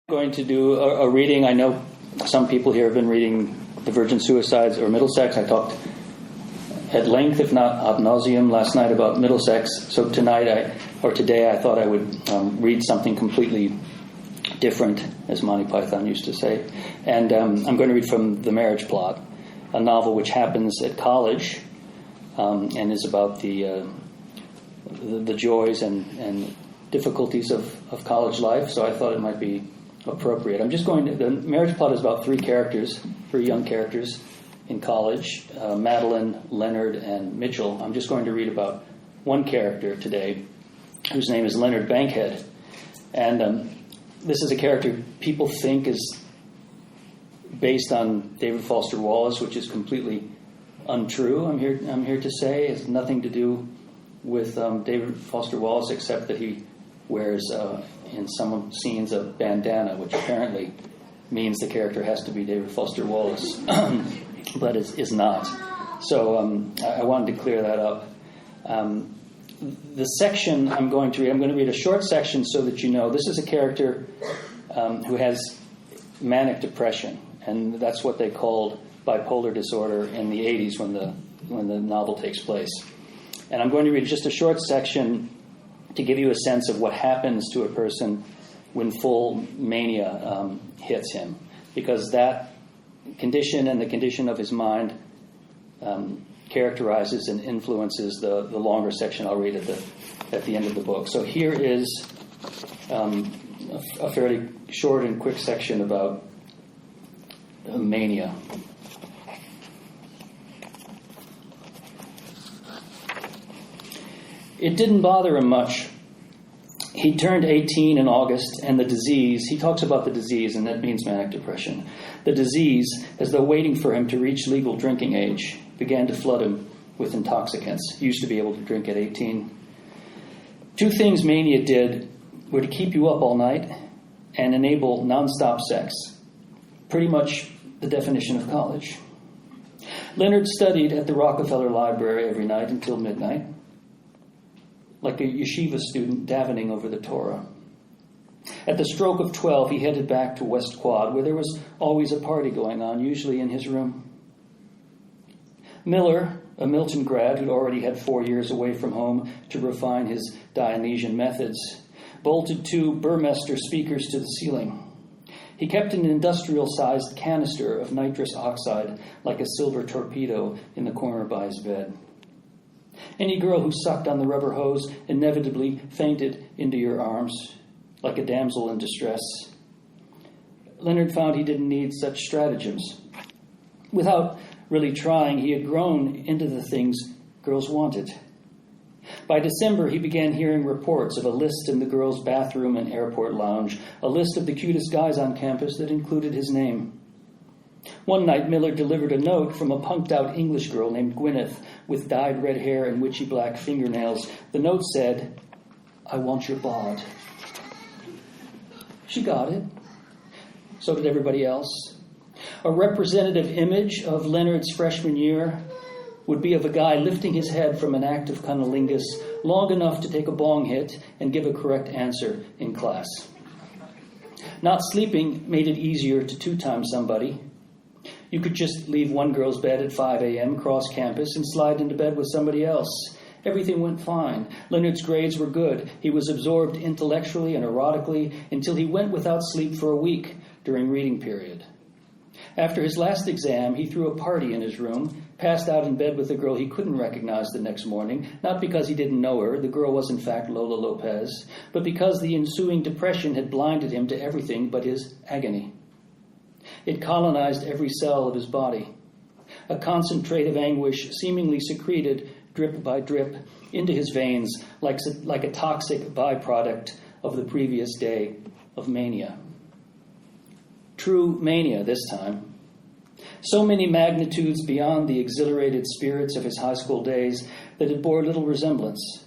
Going to do a reading. I know some people here have been reading The Virgin Suicides or Middlesex. I talked at length, if not ad nauseum, last night about Middlesex. So today I thought I would read something completely different, as Monty Python used to say. And I'm going to read from The Marriage Plot, a novel which happens at college and is about the joys and difficulties of college life. So I thought it might be appropriate. The Marriage Plot is about three young characters in college, Madeline, Leonard, and Mitchell. I'm just going to read about one character today, whose name is Leonard Bankhead. And this is a character people think is based on David Foster Wallace, which is completely untrue. I'm here to say it has nothing to do with David Foster Wallace, except that he wears in some scenes a bandana, which apparently means the character has to be David Foster Wallace, but is not. So I wanted to clear that up. The section I'm going to read a short section so that you know this is a character who has manic depression, and that's what they called bipolar disorder in the 80s when the novel takes place. And I'm going to read just a short section to give you a sense of what happens to a person when full mania hits him, because that condition and the condition of his mind characterizes and influences the longer section I'll read at the end of the book. So here is a fairly short and quick section about mania. It didn't bother him much. He turned 18 in August, and he talks about the disease, and that means manic depression. The disease, as though waiting for him to reach legal drinking age, began to flood him with intoxicants. He used to be able to drink at 18. Two things mania did were to keep you up all night and enable nonstop sex. Pretty much the definition of college. Leonard studied at the Rockefeller Library every night until midnight, like a yeshiva student davening over the Torah. At the stroke of 12, he headed back to West Quad, where there was always a party going on, usually in his room. Miller, a Milton grad who'd already had 4 years away from home to refine his Dionysian methods, bolted two Burmester speakers to the ceiling. He kept an industrial-sized canister of nitrous oxide like a silver torpedo in the corner by his bed. Any girl who sucked on the rubber hose inevitably fainted into your arms, like a damsel in distress. Leonard found he didn't need such stratagems. Without really trying, he had grown into the things girls wanted. By December, he began hearing reports of a list in the girls' bathroom and airport lounge, a list of the cutest guys on campus that included his name. One night, Miller delivered a note from a punked-out English girl named Gwyneth with dyed red hair and witchy black fingernails. The note said, "I want your bod." She got it. So did everybody else. A representative image of Leonard's freshman year would be of a guy lifting his head from an act of cunnilingus long enough to take a bong hit and give a correct answer in class. Not sleeping made it easier to two-time somebody. You could just leave one girl's bed at 5 a.m., cross campus, and slide into bed with somebody else. Everything went fine. Leonard's grades were good. He was absorbed intellectually and erotically until he went without sleep for a week during reading period. After his last exam, he threw a party in his room, passed out in bed with a girl he couldn't recognize the next morning, not because he didn't know her, the girl was in fact Lola Lopez, but because the ensuing depression had blinded him to everything but his agony. It colonized every cell of his body. A concentrate of anguish seemingly secreted, drip by drip, into his veins like a toxic byproduct of the previous day of mania. True mania this time. So many magnitudes beyond the exhilarated spirits of his high school days that it bore little resemblance.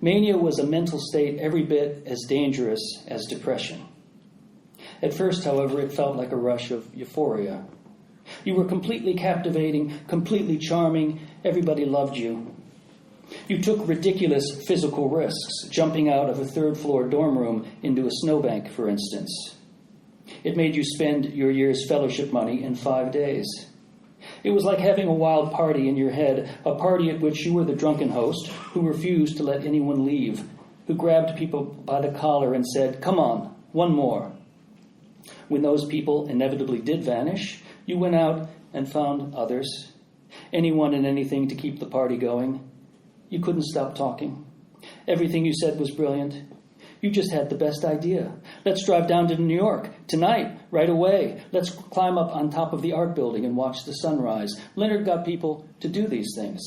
Mania was a mental state every bit as dangerous as depression. At first, however, it felt like a rush of euphoria. You were completely captivating, completely charming. Everybody loved you. You took ridiculous physical risks, jumping out of a third-floor dorm room into a snowbank, for instance. It made you spend your year's fellowship money in 5 days. It was like having a wild party in your head, a party at which you were the drunken host who refused to let anyone leave, who grabbed people by the collar and said, "Come on, one more." When those people inevitably did vanish, you went out and found others, anyone and anything to keep the party going. You couldn't stop talking. Everything you said was brilliant. You just had the best idea. Let's drive down to New York tonight, right away. Let's climb up on top of the art building and watch the sunrise. Leonard got people to do these things.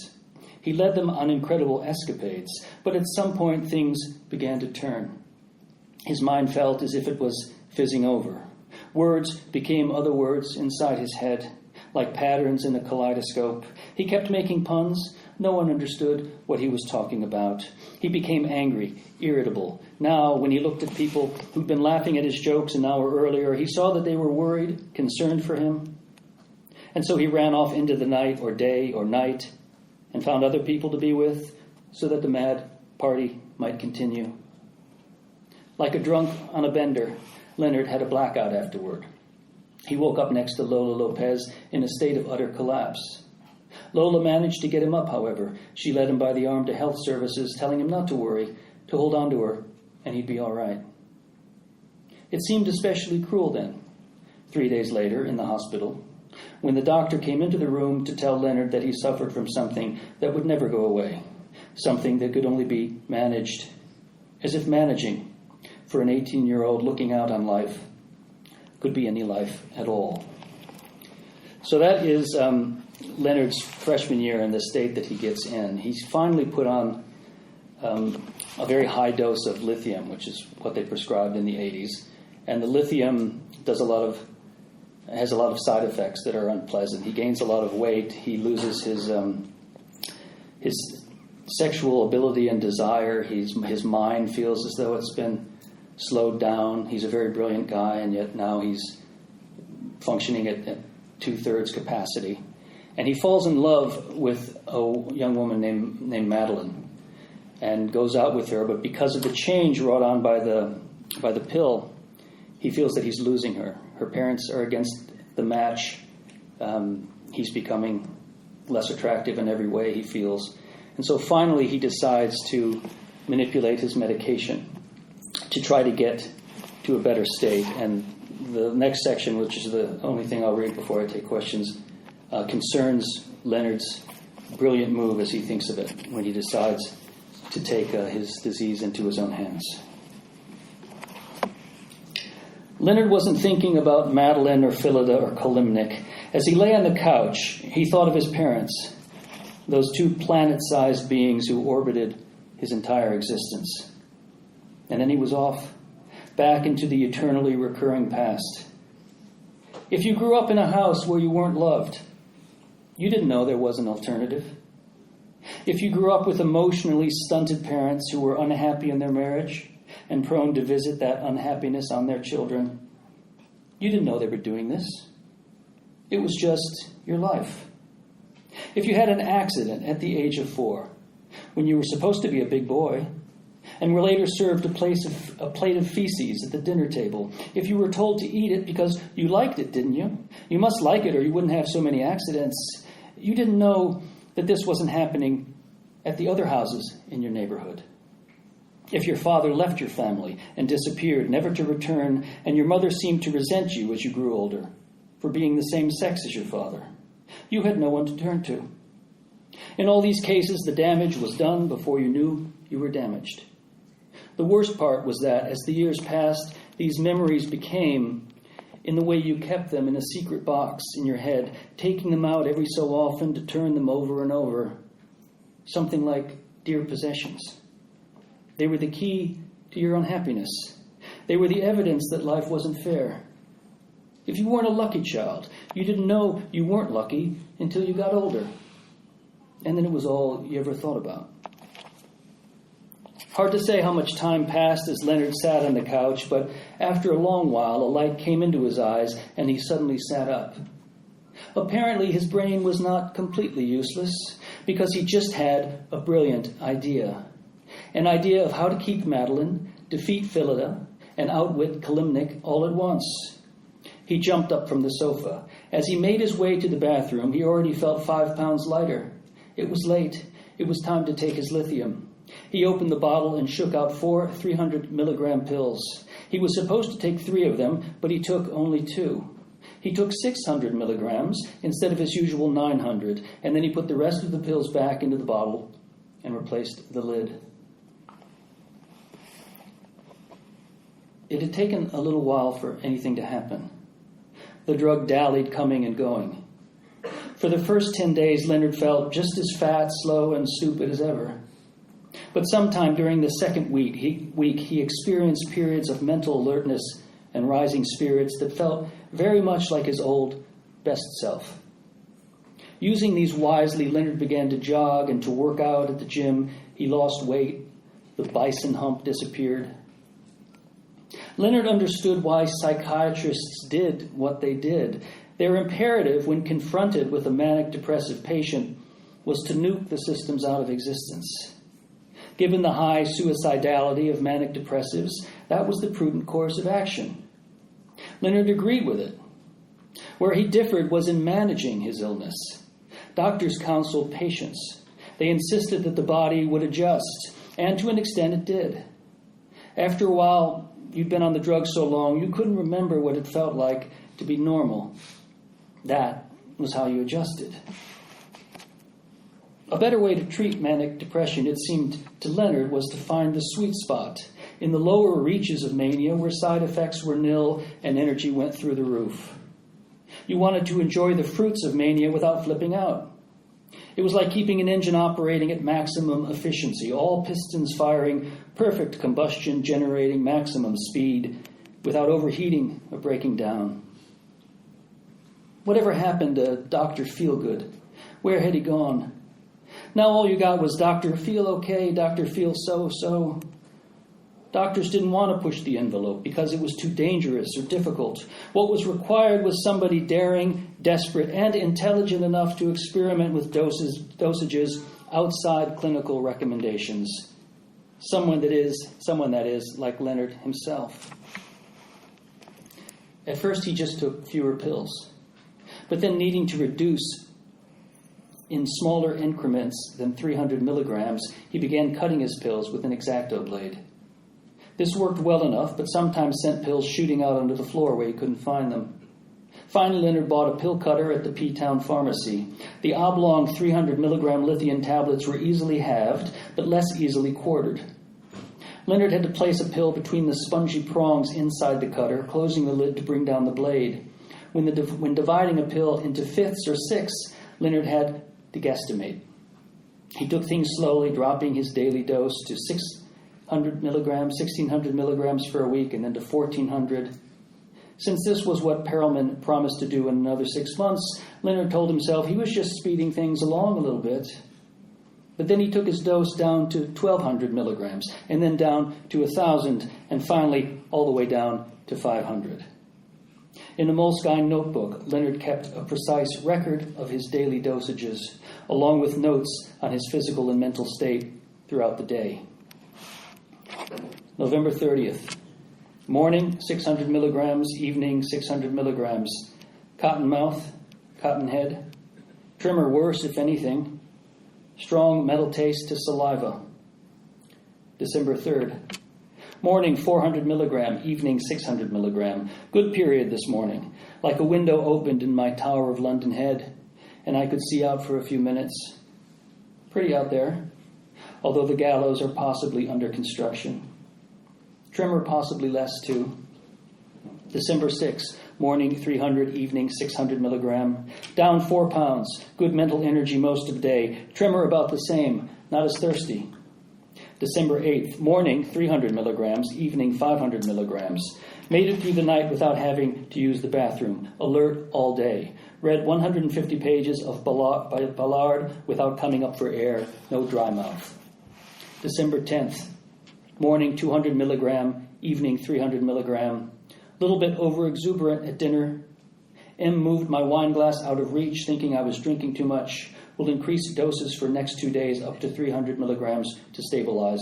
He led them on incredible escapades, but at some point things began to turn. His mind felt as if it was fizzing over. Words became other words inside his head, like patterns in a kaleidoscope. He kept making puns. No one understood what he was talking about. He became angry, irritable. Now, when he looked at people who'd been laughing at his jokes an hour earlier, he saw that they were worried, concerned for him. And so he ran off into the night or day or night and found other people to be with so that the mad party might continue. Like a drunk on a bender, Leonard had a blackout afterward. He woke up next to Lola Lopez in a state of utter collapse. Lola managed to get him up, however. She led him by the arm to health services, telling him not to worry, to hold on to her, and he'd be all right. It seemed especially cruel then, 3 days later in the hospital, when the doctor came into the room to tell Leonard that he suffered from something that would never go away, something that could only be managed, as if managing, for an 18-year-old looking out on life, could be any life at all. So that is Leonard's freshman year and the state that he gets in. He's finally put on a very high dose of lithium, which is what they prescribed in the 80s. And the lithium has a lot of side effects that are unpleasant. He gains a lot of weight. He loses his sexual ability and desire. His mind feels as though it's been slowed down. He's a very brilliant guy, and yet now he's functioning at 2/3 capacity. And he falls in love with a young woman named Madeline and goes out with her. But because of the change wrought on by the pill, he feels that he's losing her. Her parents are against the match. He's becoming less attractive in every way, he feels. And so finally he decides to manipulate his medication to try to get to a better state. And the next section, which is the only thing I'll read before I take questions, concerns Leonard's brilliant move as he thinks of it when he decides to take his disease into his own hands. Leonard wasn't thinking about Madeline or Phillida or Kalimnik. As he lay on the couch, he thought of his parents, those two planet-sized beings who orbited his entire existence. And then he was off, back into the eternally recurring past. If you grew up in a house where you weren't loved, you didn't know there was an alternative. If you grew up with emotionally stunted parents who were unhappy in their marriage and prone to visit that unhappiness on their children, you didn't know they were doing this. It was just your life. If you had an accident at the age of 4, when you were supposed to be a big boy, and were later served a plate of feces at the dinner table, if you were told to eat it because you liked it, didn't you? You must like it or you wouldn't have so many accidents. You didn't know that this wasn't happening at the other houses in your neighborhood. If your father left your family and disappeared, never to return, and your mother seemed to resent you as you grew older for being the same sex as your father, you had no one to turn to. In all these cases, the damage was done before you knew you were damaged. The worst part was that, as the years passed, these memories became, in the way you kept them in a secret box in your head, taking them out every so often to turn them over and over, something like dear possessions. They were the key to your unhappiness. They were the evidence that life wasn't fair. If you weren't a lucky child, you didn't know you weren't lucky until you got older. And then it was all you ever thought about. Hard to say how much time passed as Leonard sat on the couch, but after a long while, a light came into his eyes, and he suddenly sat up. Apparently, his brain was not completely useless, because he just had a brilliant idea. An idea of how to keep Madeline, defeat Phillida, and outwit Kalimnik all at once. He jumped up from the sofa. As he made his way to the bathroom, he already felt 5 pounds lighter. It was late. It was time to take his lithium. He opened the bottle and shook out 4 300-milligram pills. He was supposed to take 3 of them, but he took only 2. He took 600 milligrams instead of his usual 900, and then he put the rest of the pills back into the bottle and replaced the lid. It had taken a little while for anything to happen. The drug dallied coming and going. For the first 10 days, Leonard felt just as fat, slow, and stupid as ever. But sometime during the second week, he experienced periods of mental alertness and rising spirits that felt very much like his old best self. Using these wisely, Leonard began to jog and to work out at the gym. He lost weight. The bison hump disappeared. Leonard understood why psychiatrists did what they did. Their imperative, when confronted with a manic-depressive patient, was to nuke the systems out of existence. Given the high suicidality of manic depressives, that was the prudent course of action. Leonard agreed with it. Where he differed was in managing his illness. Doctors counseled patients. They insisted that the body would adjust, and to an extent it did. After a while, you'd been on the drug so long, you couldn't remember what it felt like to be normal. That was how you adjusted. A better way to treat manic depression, it seemed to Leonard, was to find the sweet spot in the lower reaches of mania where side effects were nil and energy went through the roof. You wanted to enjoy the fruits of mania without flipping out. It was like keeping an engine operating at maximum efficiency, all pistons firing, perfect combustion generating maximum speed without overheating or breaking down. Whatever happened to Dr. Feelgood? Where had he gone? Now all you got was Dr. Feel Okay, Dr. Feel So-So. Doctors didn't want to push the envelope because it was too dangerous or difficult. What was required was somebody daring, desperate, and intelligent enough to experiment with dosages outside clinical recommendations. Someone that is like Leonard himself. At first he just took fewer pills, but then needing to reduce in smaller increments than 300 milligrams, he began cutting his pills with an X-Acto blade. This worked well enough, but sometimes sent pills shooting out onto the floor where he couldn't find them. Finally, Leonard bought a pill cutter at the P-Town pharmacy. The oblong 300 milligram lithium tablets were easily halved, but less easily quartered. Leonard had to place a pill between the spongy prongs inside the cutter, closing the lid to bring down the blade. When dividing a pill into fifths or sixths, Leonard had to guesstimate. He took things slowly, dropping his daily dose to 600 milligrams, 1,600 milligrams for a week, and then to 1,400. Since this was what Perelman promised to do in another 6 months, Leonard told himself he was just speeding things along a little bit. But then he took his dose down to 1,200 milligrams, and then down to 1,000, and finally all the way down to 500. In a Moleskine notebook, Leonard kept a precise record of his daily dosages, along with notes on his physical and mental state throughout the day. November 30th. Morning, 600 milligrams. Evening, 600 milligrams. Cotton mouth, cotton head. Tremor worse, if anything. Strong metal taste to saliva. December 3rd. Morning, 400 milligram. Evening, 600 milligram. Good period this morning. Like a window opened in my Tower of London head, and I could see out for a few minutes. Pretty out there, although the gallows are possibly under construction. Tremor possibly less, too. December 6th. Morning, 300. Evening, 600 milligram. Down 4 pounds. Good mental energy most of the day. Tremor about the same. Not as thirsty. December 8th, morning, 300 milligrams, evening, 500 milligrams. Made it through the night without having to use the bathroom. Alert all day. Read 150 pages of Ballard without coming up for air. No dry mouth. December 10th, morning, 200 milligram, evening, 300 milligram. Little bit over-exuberant at dinner. M moved my wine glass out of reach, thinking I was drinking too much. Will increase doses for next 2 days up to 300 milligrams to stabilize.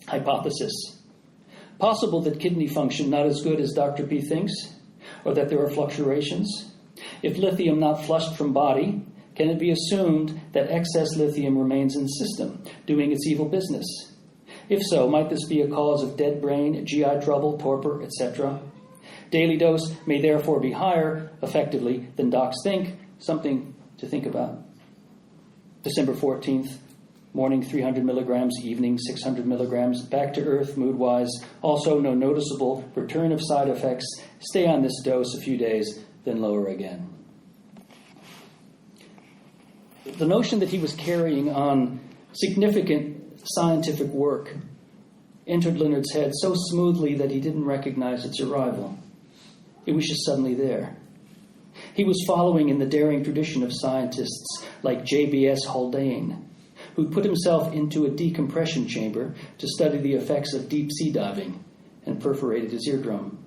Hypothesis. Possible that kidney function not as good as Dr. P thinks. or that there are fluctuations? If lithium not flushed from body, can it be assumed that excess lithium remains in system, doing its evil business? If so, might this be a cause of dead brain, GI trouble, torpor, etc.? Daily dose may therefore be higher, effectively, than docs think. Something to think about. December 14th, morning 300 milligrams, evening 600 milligrams, back to earth mood-wise. Also no noticeable return of side effects. Stay on this dose a few days, then lower again. The notion that he was carrying on significant scientific work entered Leonard's head so smoothly that he didn't recognize its arrival. It was just suddenly there. He was following in the daring tradition of scientists like J.B.S. Haldane, who put himself into a decompression chamber to study the effects of deep-sea diving and perforated his eardrum.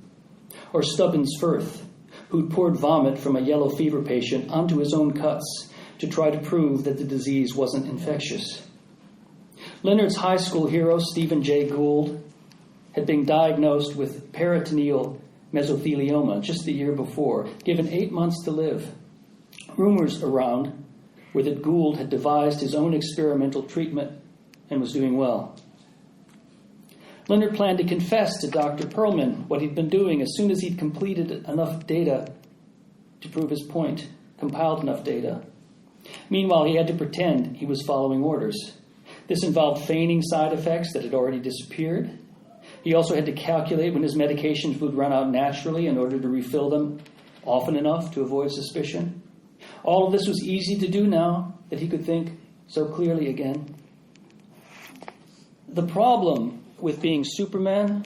Or Stubbins Firth, who'd poured vomit from a yellow fever patient onto his own cuts to try to prove that the disease wasn't infectious. Leonard's high school hero, Stephen Jay Gould, had been diagnosed with peritoneal mesothelioma just the year before, given 8 months to live. Rumors around were that Gould had devised his own experimental treatment and was doing well. Leonard planned to confess to Dr. Perlman what he'd been doing as soon as he'd completed enough data to prove his point, compiled enough data. Meanwhile, he had to pretend he was following orders. This involved feigning side effects that had already disappeared. He also had to calculate when his medications would run out naturally in order to refill them often enough to avoid suspicion. All of this was easy to do now that he could think so clearly again. The problem with being Superman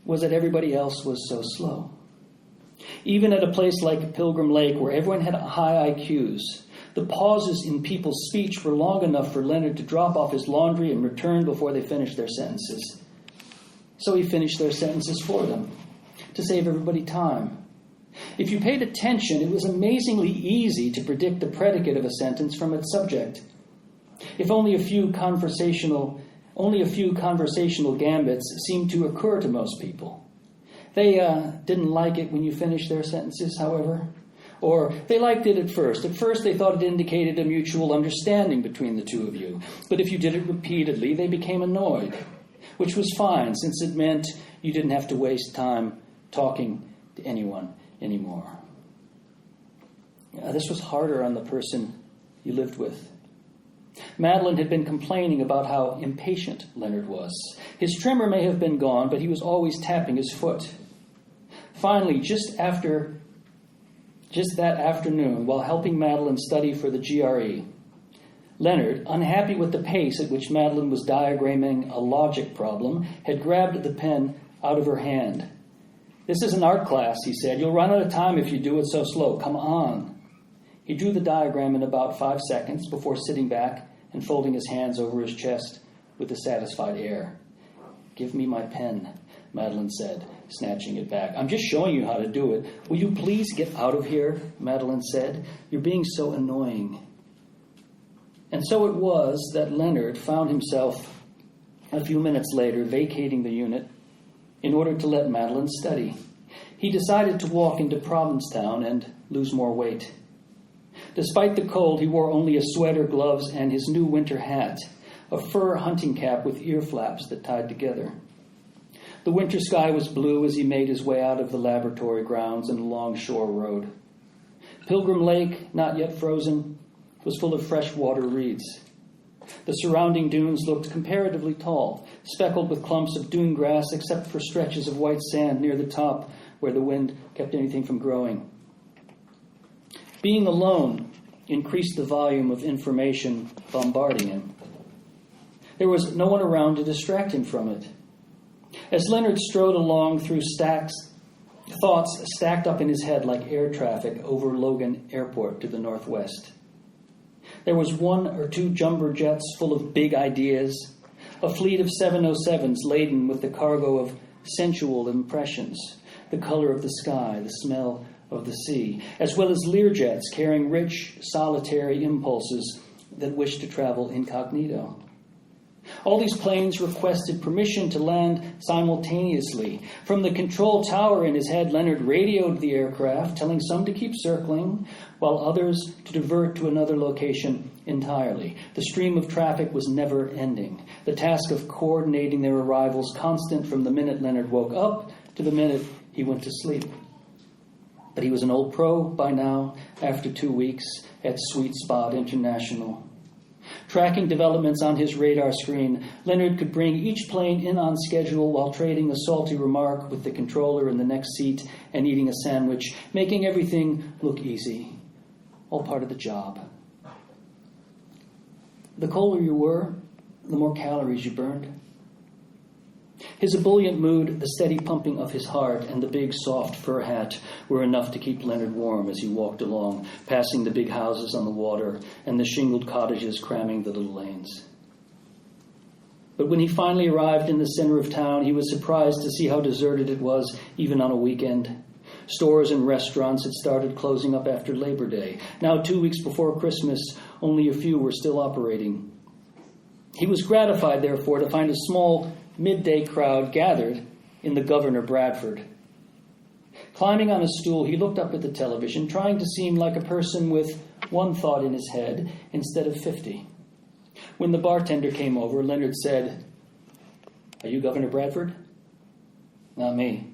was that everybody else was so slow. Even at a place like Pilgrim Lake, where everyone had high IQs, the pauses in people's speech were long enough for Leonard to drop off his laundry and return before they finished their sentences. So he finished their sentences for them, to save everybody time. If you paid attention, it was amazingly easy to predict the predicate of a sentence from its subject. If only a few conversational gambits seemed to occur to most people. They didn't like it when you finished their sentences, however. Or they liked it at first. At first they thought it indicated a mutual understanding between the two of you. But if you did it repeatedly, they became annoyed, which was fine, since it meant you didn't have to waste time talking to anyone anymore. This was harder on the person you lived with. Madeline had been complaining about how impatient Leonard was. His tremor may have been gone, but he was always tapping his foot. Finally, just that afternoon, while helping Madeline study for the GRE, Leonard, unhappy with the pace at which Madeline was diagramming a logic problem, had grabbed the pen out of her hand. "This is an art class," he said. "You'll run out of time if you do it so slow. Come on." He drew the diagram in about 5 seconds before sitting back and folding his hands over his chest with a satisfied air. "Give me my pen," Madeline said, snatching it back. "I'm just showing you how to do it. Will you please get out of here?" Madeline said. "You're being so annoying." And so it was that Leonard found himself a few minutes later vacating the unit in order to let Madeline study. He decided to walk into Provincetown and lose more weight. Despite the cold, he wore only a sweater, gloves, and his new winter hat, a fur hunting cap with ear flaps that tied together. The winter sky was blue as he made his way out of the laboratory grounds and along Shore Road. Pilgrim Lake, not yet frozen, was full of freshwater reeds. The surrounding dunes looked comparatively tall, speckled with clumps of dune grass except for stretches of white sand near the top where the wind kept anything from growing. Being alone increased the volume of information bombarding him. There was no one around to distract him from it. As Leonard strode along through thoughts stacked up in his head like air traffic over Logan Airport to the northwest. There was 1 or 2 jumbo jets full of big ideas, a fleet of 707s laden with the cargo of sensual impressions, the color of the sky, the smell of the sea, as well as Learjets carrying rich, solitary impulses that wished to travel incognito. All these planes requested permission to land simultaneously. From the control tower in his head, Leonard radioed the aircraft, telling some to keep circling, while others to divert to another location entirely. The stream of traffic was never ending. The task of coordinating their arrivals constant from the minute Leonard woke up to the minute he went to sleep. But he was an old pro by now, after 2 weeks at Sweet Spot International. Tracking developments on his radar screen, Leonard could bring each plane in on schedule while trading a salty remark with the controller in the next seat and eating a sandwich, making everything look easy. All part of the job. The colder you were, the more calories you burned. His ebullient mood, the steady pumping of his heart, and the big soft fur hat were enough to keep Leonard warm as he walked along, passing the big houses on the water and the shingled cottages cramming the little lanes. But when he finally arrived in the center of town, he was surprised to see how deserted it was, even on a weekend. Stores and restaurants had started closing up after Labor Day. Now, 2 weeks before Christmas, only a few were still operating. He was gratified, therefore, to find a small midday crowd gathered in the Governor Bradford. Climbing on a stool, he looked up at the television, trying to seem like a person with one thought in his head instead of 50. When the bartender came over, Leonard said, "Are you Governor Bradford?" "Not me."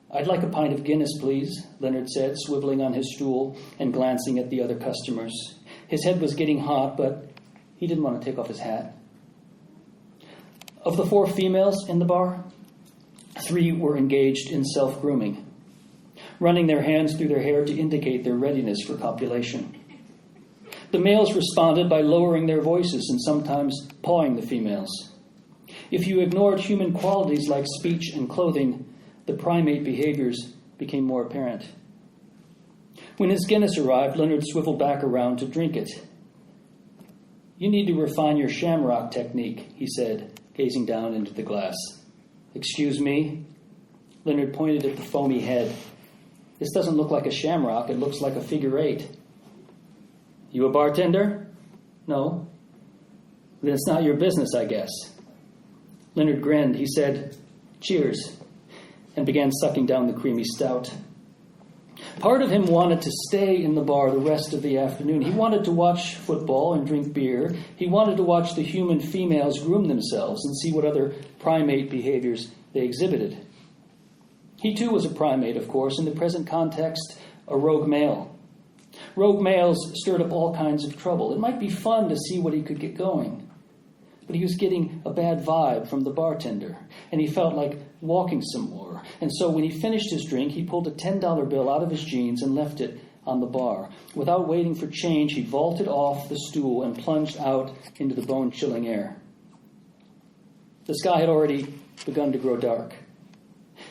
"I'd like a pint of Guinness, please," Leonard said, swiveling on his stool and glancing at the other customers. His head was getting hot, but he didn't want to take off his hat. Of the 4 females in the bar, 3 were engaged in self-grooming, running their hands through their hair to indicate their readiness for copulation. The males responded by lowering their voices and sometimes pawing the females. If you ignored human qualities like speech and clothing, the primate behaviors became more apparent. When his Guinness arrived, Leonard swiveled back around to drink it. "You need to refine your shamrock technique," he said, gazing down into the glass. "Excuse me?" Leonard pointed at the foamy head. "This doesn't look like a shamrock. It looks like a figure 8. "You a bartender?" "No." "Then it's not your business, I guess." Leonard grinned. He said, "Cheers," and began sucking down the creamy stout. Part of him wanted to stay in the bar the rest of the afternoon. He wanted to watch football and drink beer. He wanted to watch the human females groom themselves and see what other primate behaviors they exhibited. He too was a primate, of course, in the present context, a rogue male. Rogue males stirred up all kinds of trouble. It might be fun to see what he could get going. But he was getting a bad vibe from the bartender, and he felt like walking some more. And so when he finished his drink, he pulled a $10 bill out of his jeans and left it on the bar. Without waiting for change, he vaulted off the stool and plunged out into the bone-chilling air. The sky had already begun to grow dark.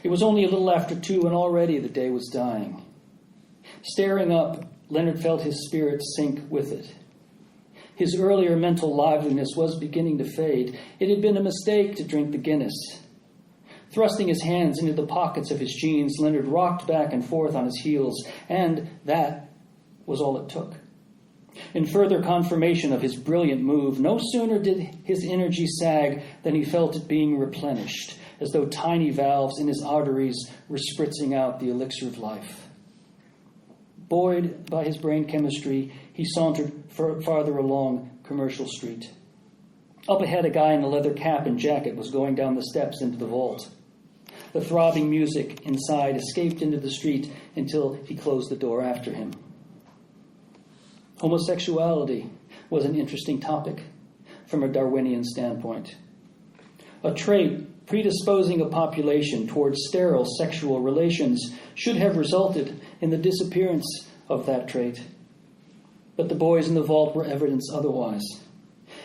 It was only a little after 2, and already the day was dying. Staring up, Leonard felt his spirits sink with it. His earlier mental liveliness was beginning to fade. It had been a mistake to drink the Guinness. Thrusting his hands into the pockets of his jeans, Leonard rocked back and forth on his heels, and that was all it took. In further confirmation of his brilliant move, no sooner did his energy sag than he felt it being replenished, as though tiny valves in his arteries were spritzing out the elixir of life. Buoyed by his brain chemistry, he sauntered farther along Commercial Street. Up ahead, a guy in a leather cap and jacket was going down the steps into the vault. The throbbing music inside escaped into the street until he closed the door after him. Homosexuality was an interesting topic from a Darwinian standpoint. A trait predisposing a population towards sterile sexual relations should have resulted in the disappearance of that trait. But the boys in the vault were evidence otherwise.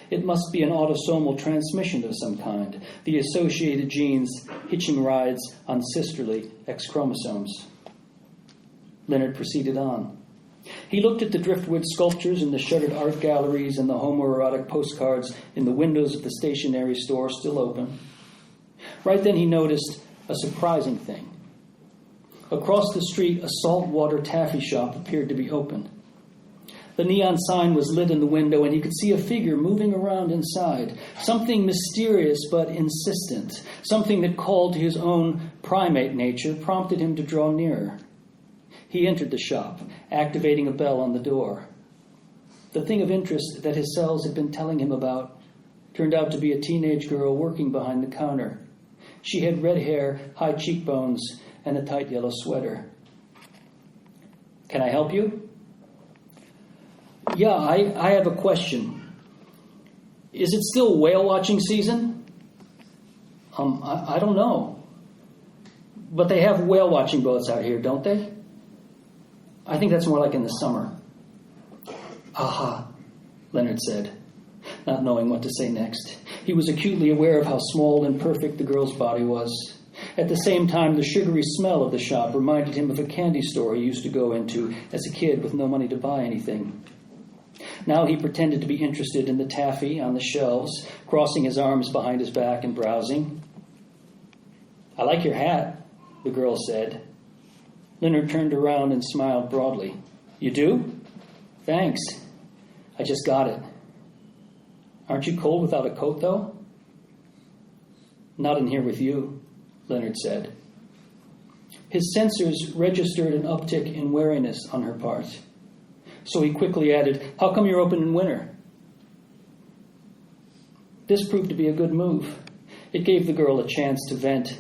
It must be an autosomal transmission of some kind, the associated genes hitching rides on sisterly X chromosomes. Leonard proceeded on. He looked at the driftwood sculptures in the shuttered art galleries and the homoerotic postcards in the windows of the stationery store still open. Right then he noticed a surprising thing. Across the street, a saltwater taffy shop appeared to be open. The neon sign was lit in the window, and he could see a figure moving around inside. Something mysterious but insistent. Something that called to his own primate nature prompted him to draw nearer. He entered the shop, activating a bell on the door. The thing of interest that his cells had been telling him about turned out to be a teenage girl working behind the counter. She had red hair, high cheekbones, and a tight yellow sweater. "Can I help you?" "Yeah, I have a question. Is it still whale watching season?" I don't know. But they have whale watching boats out here, don't they?" "I think that's more like in the summer." "Aha," Leonard said, not knowing what to say next. He was acutely aware of how small and perfect the girl's body was. At the same time, the sugary smell of the shop reminded him of a candy store he used to go into as a kid with no money to buy anything. Now he pretended to be interested in the taffy on the shelves, crossing his arms behind his back and browsing. "I like your hat," the girl said. Leonard turned around and smiled broadly. "You do? Thanks. I just got it. Aren't you cold without a coat, though?" "Not in here with you," Leonard said. His sensors registered an uptick in wariness on her part. So he quickly added, "How come you're open in winter?" This proved to be a good move. It gave the girl a chance to vent.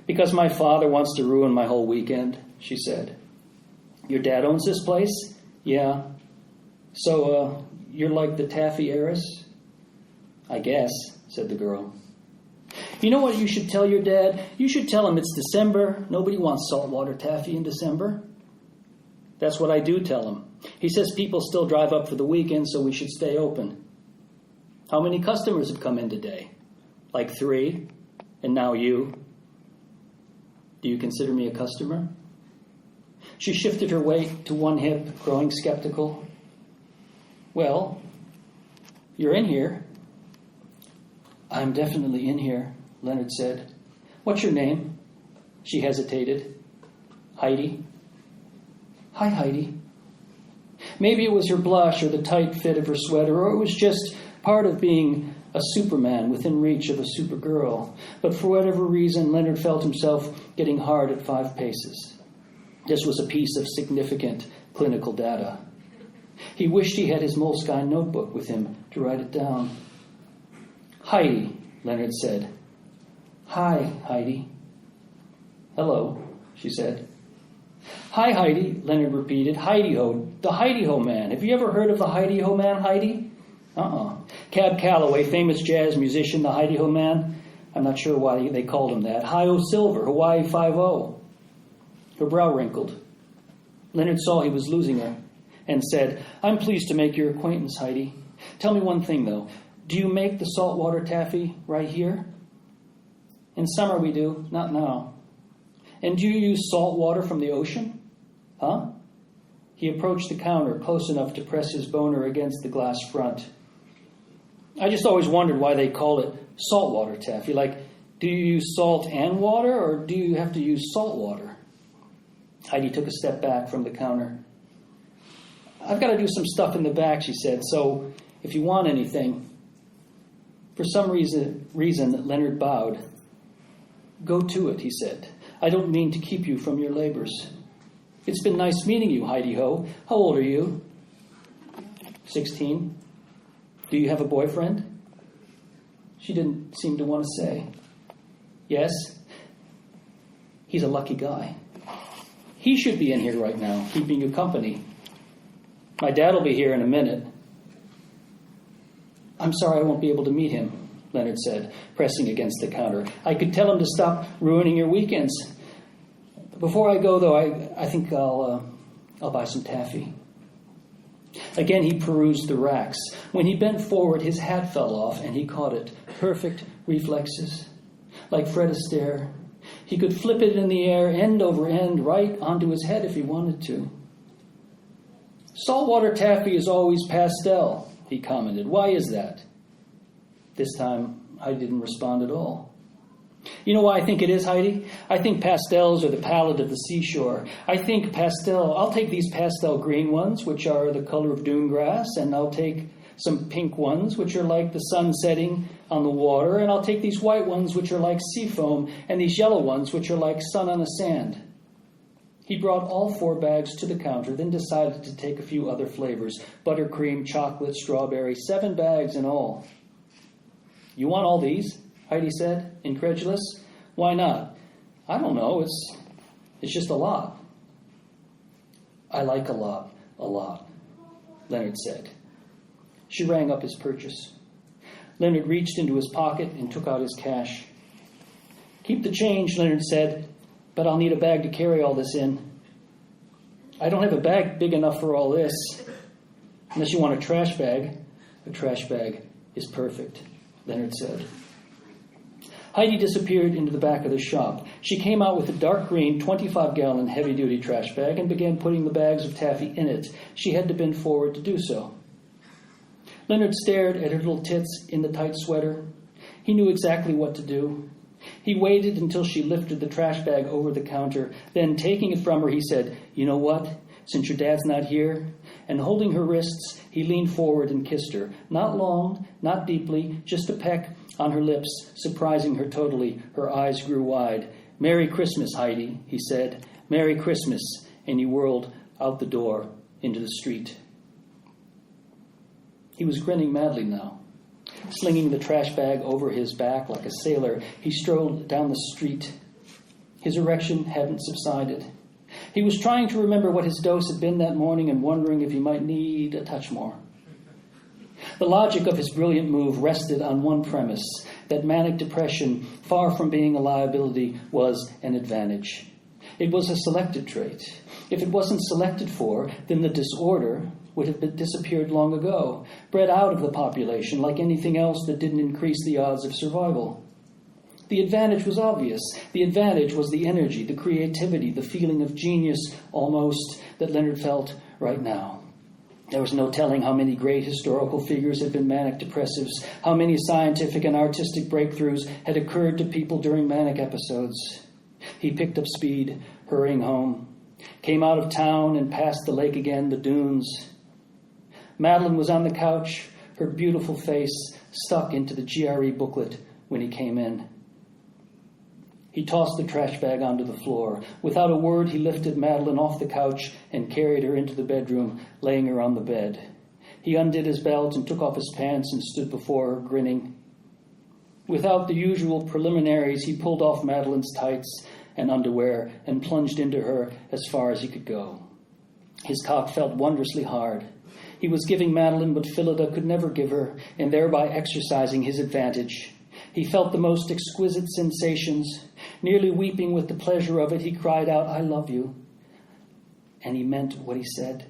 "Because my father wants to ruin my whole weekend," she said. "Your dad owns this place?" "Yeah." "So, you're like the taffy heiress?" "I guess," said the girl. "You know what you should tell your dad? You should tell him it's December. Nobody wants saltwater taffy in December." "That's what I do tell him. He says people still drive up for the weekend, so we should stay open." "How many customers have come in today?" "Like 3. And now you." "Do you consider me a customer?" She shifted her weight to one hip, growing skeptical. "Well, you're in here." "I'm definitely in here," Leonard said. "What's your name?" She hesitated. "Heidi." "Hi, Heidi." Maybe it was her blush or the tight fit of her sweater, or it was just part of being a Superman within reach of a Supergirl. But for whatever reason, Leonard felt himself getting hard at 5 paces. This was a piece of significant clinical data. He wished he had his moleskine notebook with him to write it down. "Heidi," Leonard said. "Hi, Heidi." "Hello," she said. "Hi, Heidi," Leonard repeated. "Heidi-ho, the Heidi-ho man. Have you ever heard of the Heidi-ho man, Heidi?" Cab Calloway, famous jazz musician, the Heidi-ho man. I'm not sure why they called him that. Hi-O Silver, Hawaii 5-0. Her brow wrinkled. Leonard saw he was losing her and said, "I'm pleased to make your acquaintance, Heidi. Tell me one thing, though. Do you make the saltwater taffy right here?" "In summer we do, not now." "And do you use salt water from the ocean?" "Huh?" He approached the counter close enough to press his boner against the glass front. "I just always wondered why they call it saltwater taffy. Like, do you use salt and water, or do you have to use salt water?" Heidi took a step back from the counter. "I've got to do some stuff in the back," she said, "so if you want anything." For some reason, Leonard bowed. "Go to it," he said. "I don't mean to keep you from your labors." "It's been nice meeting you, Heidi-ho. How old are you?" 16. "Do you have a boyfriend?" She didn't seem to want to say. "Yes." "He's a lucky guy. He should be in here right now, keeping you company." "My dad will be here in a minute." "I'm sorry I won't be able to meet him," Leonard said, pressing against the counter. "I could tell him to stop ruining your weekends. Before I go, though, I think I'll buy some taffy." Again, he perused the racks. When he bent forward, his hat fell off, and he caught it. Perfect reflexes. Like Fred Astaire. He could flip it in the air, end over end, right onto his head if he wanted to. "Saltwater taffy is always pastel," he commented. "Why is that?" This time, I didn't respond at all. You know why I think it is, Heidi? I think pastels are the palette of the seashore. I think I'll take these pastel green ones, which are the color of dune grass, and I'll take some pink ones, which are like the sun setting on the water, and I'll take these white ones, which are like sea foam, and these yellow ones, which are like sun on the sand. He brought all 4 bags to the counter, then decided to take a few other flavors: buttercream, chocolate, strawberry, 7 bags in all. You want all these? Heidi said, incredulous. Why not? I don't know, it's just a lot. I like a lot, Leonard said. She rang up his purchase. Leonard reached into his pocket and took out his cash. Keep the change, Leonard said, but I'll need a bag to carry all this in. I don't have a bag big enough for all this. Unless you want a trash bag. A trash bag is perfect, Leonard said. Heidi disappeared into the back of the shop. She came out with a dark green 25-gallon heavy-duty trash bag and began putting the bags of taffy in it. She had to bend forward to do so. Leonard stared at her little tits in the tight sweater. He knew exactly what to do. He waited until she lifted the trash bag over the counter. Then, taking it from her, he said, "You know what? Since your dad's not here," and holding her wrists, he leaned forward and kissed her. Not long, not deeply, just a peck on her lips, surprising her totally. Her eyes grew wide. "Merry Christmas, Heidi," he said. "Merry Christmas," and he whirled out the door into the street. He was grinning madly now. Slinging the trash bag over his back like a sailor, he strolled down the street. His erection hadn't subsided. He was trying to remember what his dose had been that morning and wondering if he might need a touch more. The logic of his brilliant move rested on one premise, that manic depression, far from being a liability, was an advantage. It was a selected trait. If it wasn't selected for, then the disorder would have been disappeared long ago, bred out of the population like anything else that didn't increase the odds of survival. The advantage was obvious. The advantage was the energy, the creativity, the feeling of genius, almost, that Leonard felt right now. There was no telling how many great historical figures had been manic depressives, how many scientific and artistic breakthroughs had occurred to people during manic episodes. He picked up speed, hurrying home, came out of town and passed the lake again, the dunes. Madeline was on the couch, her beautiful face stuck into the GRE booklet when he came in. He tossed the trash bag onto the floor. Without a word, he lifted Madeline off the couch and carried her into the bedroom, laying her on the bed. He undid his belt and took off his pants and stood before her, grinning. Without the usual preliminaries, he pulled off Madeline's tights and underwear and plunged into her as far as he could go. His cock felt wondrously hard. He was giving Madeline what Phillida could never give her, and thereby exercising his advantage. He felt the most exquisite sensations. Nearly weeping with the pleasure of it, he cried out, "I love you." And he meant what he said.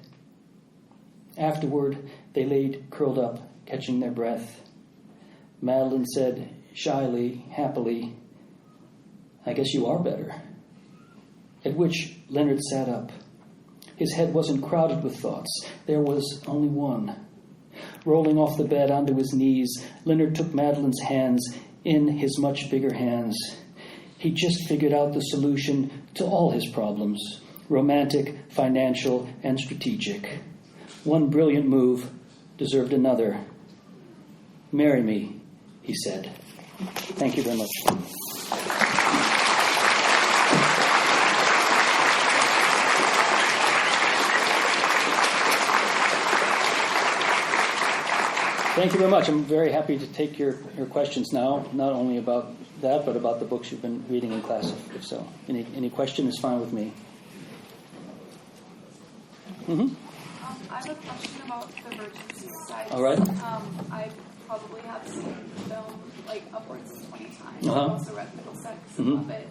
Afterward, they laid curled up, catching their breath. Madeline said, shyly, happily, "I guess you are better." At which Leonard sat up. His head wasn't crowded with thoughts. There was only one. Rolling off the bed onto his knees, Leonard took Madeline's hands in his much bigger hands. He just figured out the solution to all his problems, romantic, financial, and strategic. One brilliant move deserved another. "Marry me," he said. Thank you very much. Thank you very much. I'm very happy to take your questions now, not only about that, but about the books you've been reading in class, if so. Any question is fine with me. Mm-hmm. I have a question about the Virgin Suicides. All right. I probably have seen the film like upwards of 20 times. Uh-huh. I've also read Middlesex of it.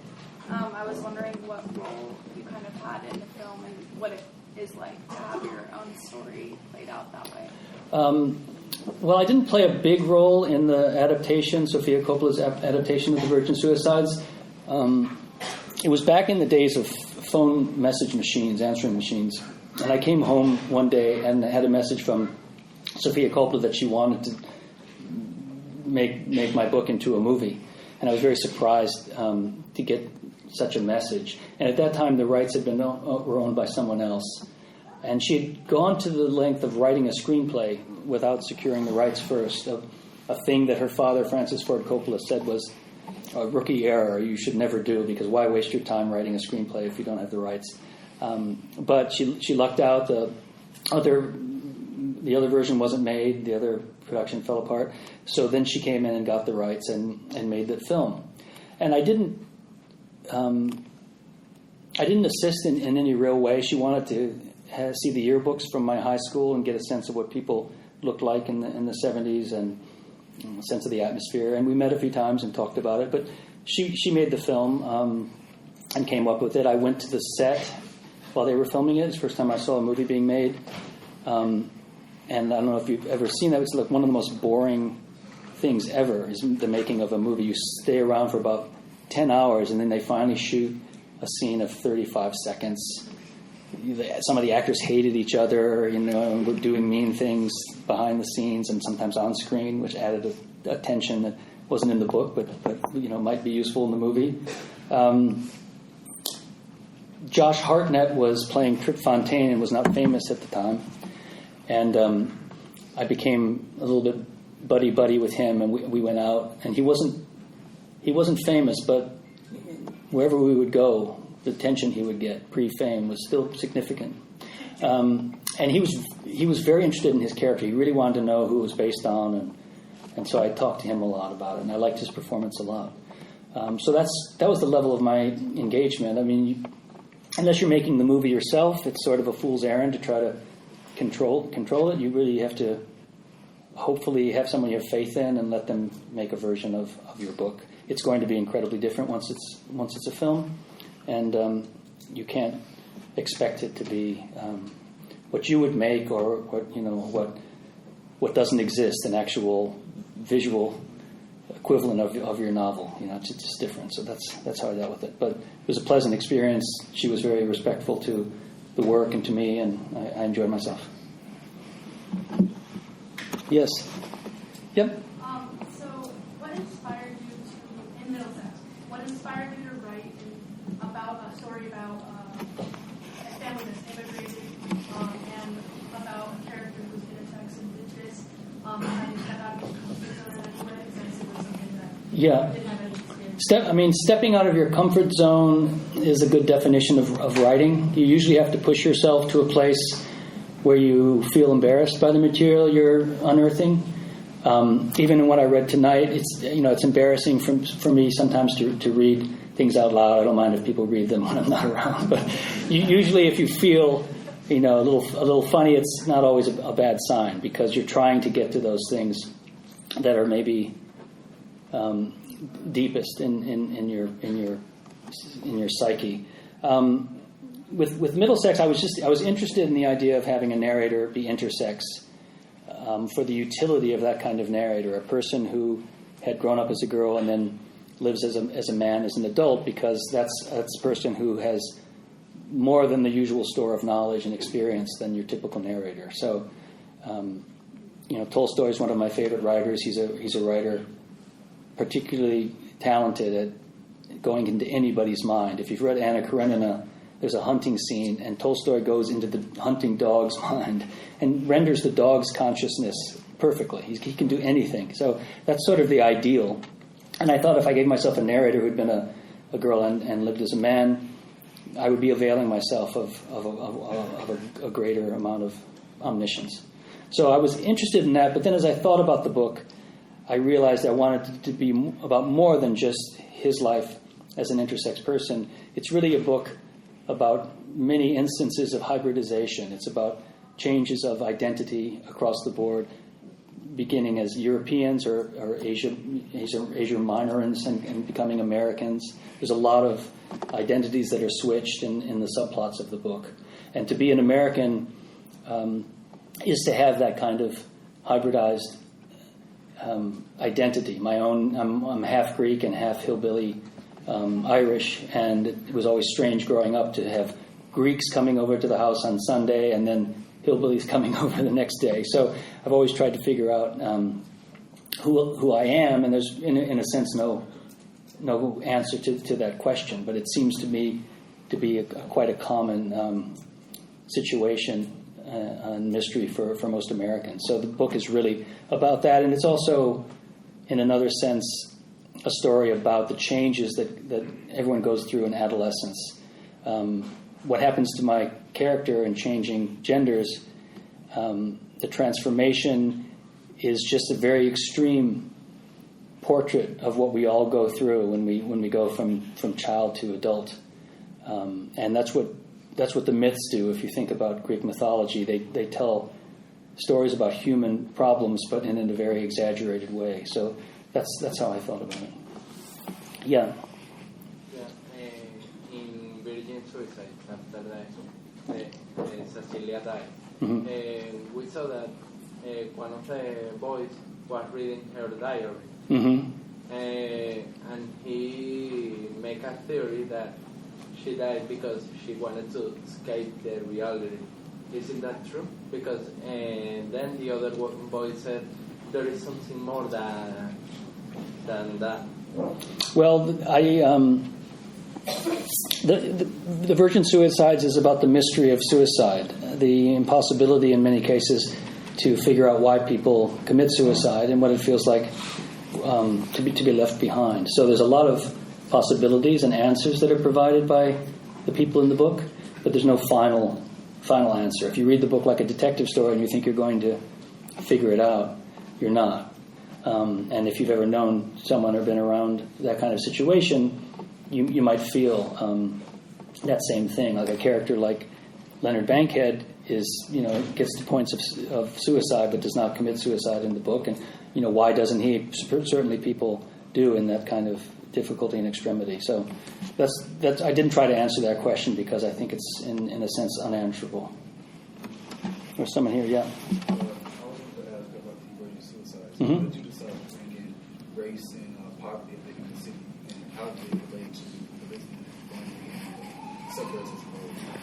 I was wondering what role you kind of had in the film and what it is like to have your own story played out that way. Well, I didn't play a big role in the adaptation, Sofia Coppola's adaptation of The Virgin Suicides. It was back in the days of phone message machines, answering machines. And I came home one day and had a message from Sofia Coppola that she wanted to make my book into a movie. and I was very surprised to get such a message. And at that time, the rights were owned by someone else. And she had gone to the length of writing a screenplay without securing the rights first, a thing that her father, Francis Ford Coppola, said was a rookie error you should never do, because why waste your time writing a screenplay if you don't have the rights? But she lucked out. The other version wasn't made. The other production fell apart. So then she came in and got the rights and made the film. And I didn't assist in any real way. She wanted to see the yearbooks from my high school and get a sense of what people looked like in the 70s and a sense of the atmosphere. And we met a few times and talked about it. But she made the film and came up with it. I went to the set while they were filming it. It's the first time I saw a movie being made. And I don't know if you've ever seen that. It's like one of the most boring things ever is the making of a movie. You stay around for about 10 hours, and then they finally shoot a scene of 35 seconds. Some of the actors hated each other, and were doing mean things behind the scenes and sometimes on screen, which added a tension that wasn't in the book, but might be useful in the movie. Josh Hartnett was playing Trip Fontaine and was not famous at the time. And I became a little bit buddy with him, and we went out. And he wasn't famous, but wherever we would go, the attention he would get pre-fame was still significant. And he was very interested in his character. He really wanted to know who it was based on, and so I talked to him a lot about it, and I liked his performance a lot. So that was the level of my engagement. I mean, unless you're making the movie yourself, it's sort of a fool's errand to try to control it. You really have to hopefully have someone you have faith in and let them make a version of your book. It's going to be incredibly different once it's a film, and you can't expect it to be what you would make or what doesn't exist, an actual visual equivalent of your novel. It's just different. So that's how I dealt with it. But it was a pleasant experience. She was very respectful to the work and to me, and I enjoyed myself. Yes. Yep. So what inspired you in Middlesex? What inspired you to write about a story about a family that's immigrated and about a character who's intersex and indigenous? How do you step out of your comfort zone in any way? Because it was something that you didn't have any experience. Stepping out of your comfort zone is a good definition of writing. You usually have to push yourself to a place where you feel embarrassed by the material you're unearthing. Even in what I read tonight, it's embarrassing for me sometimes to read things out loud. I don't mind if people read them when I'm not around. But usually, if you feel a little funny, it's not always a bad sign, because you're trying to get to those things that are maybe deepest in your psyche. With Middlesex, I was interested in the idea of having a narrator be intersex for the utility of that kind of narrator, a person who had grown up as a girl and then lives as a man as an adult, because that's a person who has more than the usual store of knowledge and experience than your typical narrator. So, Tolstoy is one of my favorite writers. He's a writer particularly talented at going into anybody's mind. If you've read Anna Karenina, there's a hunting scene, and Tolstoy goes into the hunting dog's mind and renders the dog's consciousness perfectly. He can do anything. So that's sort of the ideal. And I thought if I gave myself a narrator who'd been a girl and lived as a man, I would be availing myself of a greater amount of omniscience. So I was interested in that, but then as I thought about the book, I realized I wanted it to be about more than just his life as an intersex person. It's really a book about many instances of hybridization. It's about changes of identity across the board, beginning as Europeans or Asia Minorans and becoming Americans. There's a lot of identities that are switched in the subplots of the book. And to be an American is to have that kind of hybridized identity. My own, I'm half Greek and half hillbilly Irish, and it was always strange growing up to have Greeks coming over to the house on Sunday and then hillbillies coming over the next day. So I've always tried to figure out who I am, and there's in a sense no no answer to that question, but it seems to me to be quite a common situation and mystery for most Americans. So the book is really about that, and it's also, in another sense, a story about the changes that everyone goes through in adolescence. What happens to my character in changing genders, the transformation is just a very extreme portrait of what we all go through when we go from child to adult. And that's what the myths do. If you think about Greek mythology, they tell stories about human problems, but in a very exaggerated way. So that's how I thought about it. Yeah. In Virgin Suicide, after Cecilia died, we saw that one of the boys was reading her diary, and he make a theory that she died because she wanted to escape the reality. Isn't that true? Because then the other boy said there is something more than that. Well, the Virgin Suicides is about the mystery of suicide, the impossibility in many cases to figure out why people commit suicide and what it feels like to be left behind. So there's a lot of possibilities and answers that are provided by the people in the book, but there's no final answer. If you read the book like a detective story and you think you're going to figure it out, you're not. And if you've ever known someone or been around that kind of situation, you might feel that same thing. Like a character like Leonard Bankhead gets to points of suicide but does not commit suicide in the book. And, why doesn't he? Certainly people do in that kind of difficulty and extremity. So that's I didn't try to answer that question because I think it's, in a sense, unanswerable. There's someone here, yeah. I wanted to ask about the Virgin Suicides. How did you decide to bring in race and poverty living in the city, and how did it relate to the business going in suburbs as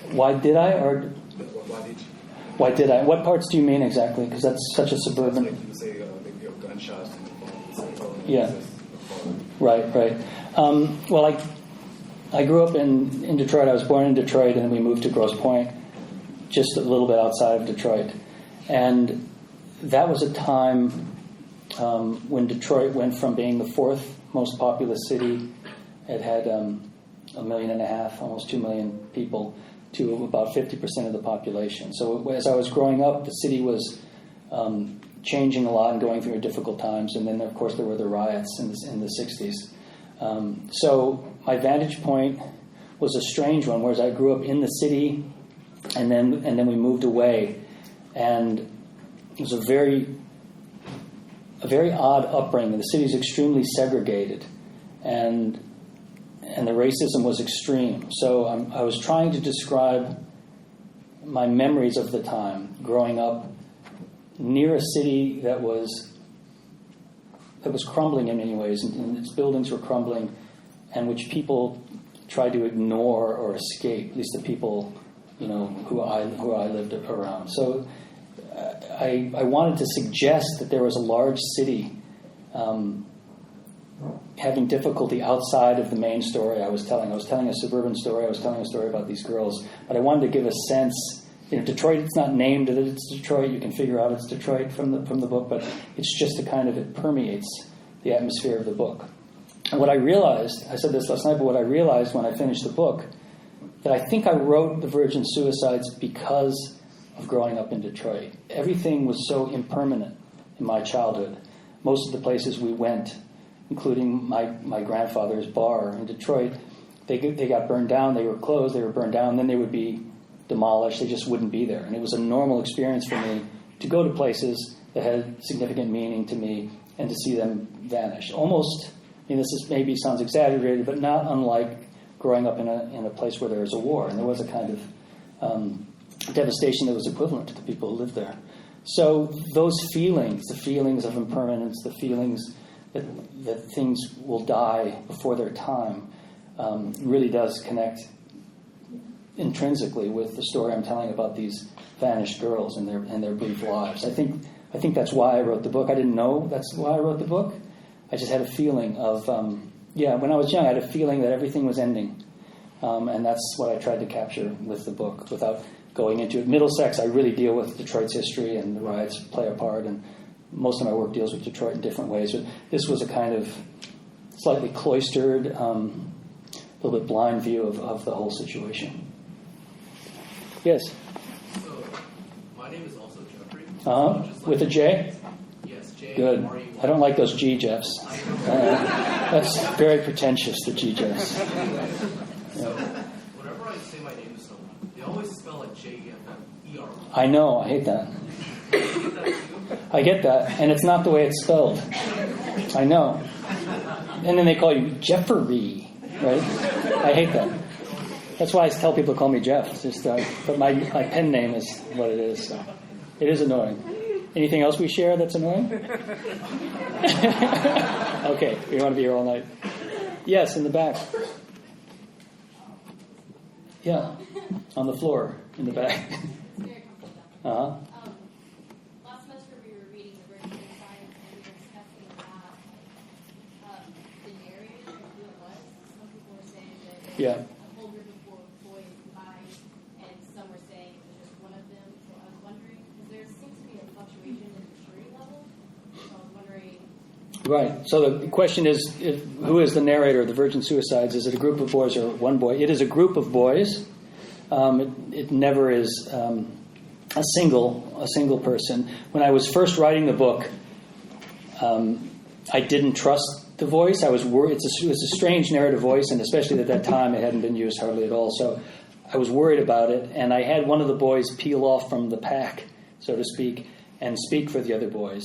well? Why did I, or why did you? Why did I? What parts do you mean exactly? Because that's such a suburban. Like you would say, maybe you have gunshots in the phone. Yeah. Right. Well, I grew up in Detroit. I was born in Detroit, and then we moved to Grosse Pointe, just a little bit outside of Detroit. And that was a time when Detroit went from being the fourth most populous city. It had 1.5 million, almost 2 million people, to about 50% of the population. So as I was growing up, the city was changing a lot and going through difficult times. And then, of course, there were the riots in the 60s. So my vantage point was a strange one, whereas I grew up in the city, and then we moved away. And it was a very odd upbringing. The city is extremely segregated, and the racism was extreme. So I was trying to describe my memories of the time, growing up near a city that was crumbling in many ways, and its buildings were crumbling, and which people tried to ignore or escape, at least the people who I lived around. So I wanted to suggest that there was a large city having difficulty outside of the main story I was telling. I was telling a suburban story. I was telling a story about these girls. But I wanted to give a sense. Detroit, it's not named that it's Detroit. You can figure out it's Detroit from the book, but it's just it permeates the atmosphere of the book. And what I realized, I said this last night, but what I realized when I finished the book, that I think I wrote The Virgin Suicides because of growing up in Detroit. Everything was so impermanent in my childhood. Most of the places we went, including my grandfather's bar in Detroit, they got burned down. They were closed. They were burned down. Then they would be demolished. They just wouldn't be there. And it was a normal experience for me to go to places that had significant meaning to me and to see them vanish. Almost, this maybe sounds exaggerated, but not unlike growing up in a place where there was a war. And there was a kind of devastation that was equivalent to the people who lived there. So those feelings, the feelings of impermanence, the feelings that things will die before their time, really does connect intrinsically with the story I'm telling about these vanished girls and their brief lives. I think that's why I wrote the book. I didn't know that's why I wrote the book. I just had a feeling of Yeah, when I was young, I had a feeling that everything was ending. And that's what I tried to capture with the book without going into it. Middlesex, I really deal with Detroit's history, and the riots play a part, and most of my work deals with Detroit in different ways. But this was a kind of slightly cloistered, a little bit blind view of the whole situation. Yes? So, my name is also Jeffrey. With a J? Yes, J. Good. I don't like those G Jeffs. That's very pretentious, the G Jeffs. So, whenever I say my name to someone, they always spell it Jeffer. I know, I hate that. I get that, and it's not the way it's spelled. I know. And then they call you Jeffrey, right? I hate that. That's why I tell people to call me Jeff. It's just, but my pen name is what it is. So it is annoying. Anything else we share that's annoying? Okay, we want to be here all night. Yes, in the back. Yeah, on the floor in the back. Uh-huh. Last semester we were reading the Virgin Science and we were discussing about the narrator and who it was. Some people were saying that it was a whole group of boys combined, and some were saying it was just one of them. So I was wondering, because there seems to be a fluctuation in the maturity level. So I was wondering. Right. So the question is, who is the narrator of the Virgin Suicides? Is it a group of boys or one boy? It is a group of boys. It never is a single person. When I was first writing the book, I didn't trust the voice. I was worried. It was a strange narrative voice, and especially at that time, it hadn't been used hardly at all. So I was worried about it, and I had one of the boys peel off from the pack, so to speak, and speak for the other boys.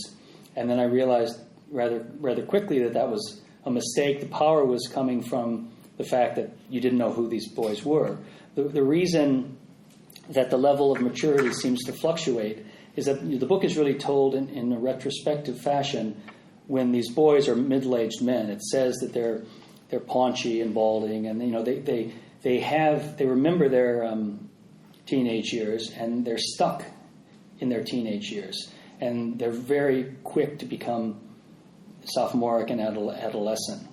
And then I realized rather quickly that was a mistake. The power was coming from the fact that you didn't know who these boys were. The reason that the level of maturity seems to fluctuate is that the book is really told in a retrospective fashion when these boys are middle-aged men. It says that they're paunchy and balding, and they remember their teenage years, and they're stuck in their teenage years, and they're very quick to become sophomoric and adolescent,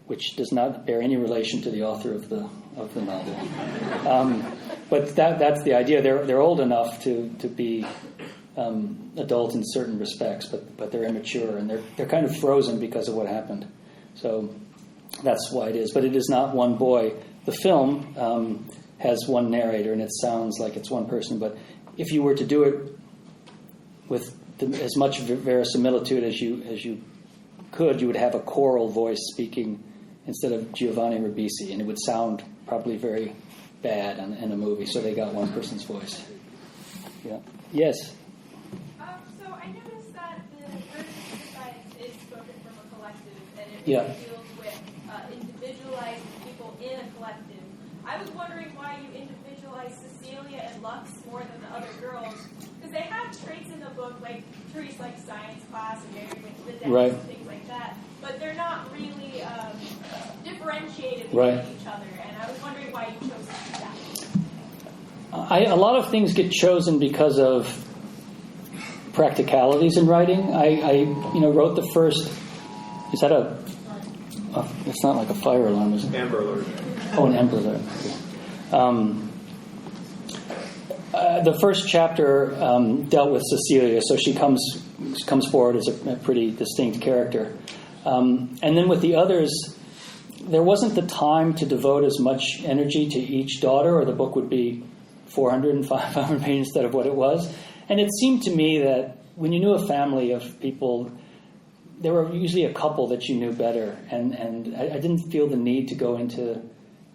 which does not bear any relation to the author of the novel. But that's the idea. They're old enough to be adult in certain respects, but they're immature, and they're kind of frozen because of what happened. So that's why it is. But it is not one boy. The film has one narrator, and it sounds like it's one person. But if you were to do it with as much verisimilitude as you could, you would have a choral voice speaking instead of Giovanni Ribisi, and it would sound probably very bad in a movie. So they got one person's voice. Yeah. Yes. So I noticed that the Virgin Suicides is spoken from a collective, and it Yeah. really deals with individualized people in a collective. I was wondering why you individualize Cecilia and Lux more than the other girls, because they have traits in the book, like Therese likes science class and Mary went to the dentist Right. and things like that, but they're not really differentiated Right. between each other, and I was wondering why you chose to do that. A lot of things get chosen because of practicalities in writing. I wrote the first. Is that it's not like a fire alarm, is it? Amber Alert. Oh, an Amber Alert. The first chapter dealt with Cecilia, so she comes forward as a pretty distinct character. And then with the others, there wasn't the time to devote as much energy to each daughter, or the book would be 400 and 500 pages instead of what it was. And it seemed to me that when you knew a family of people, there were usually a couple that you knew better. And I didn't feel the need to go into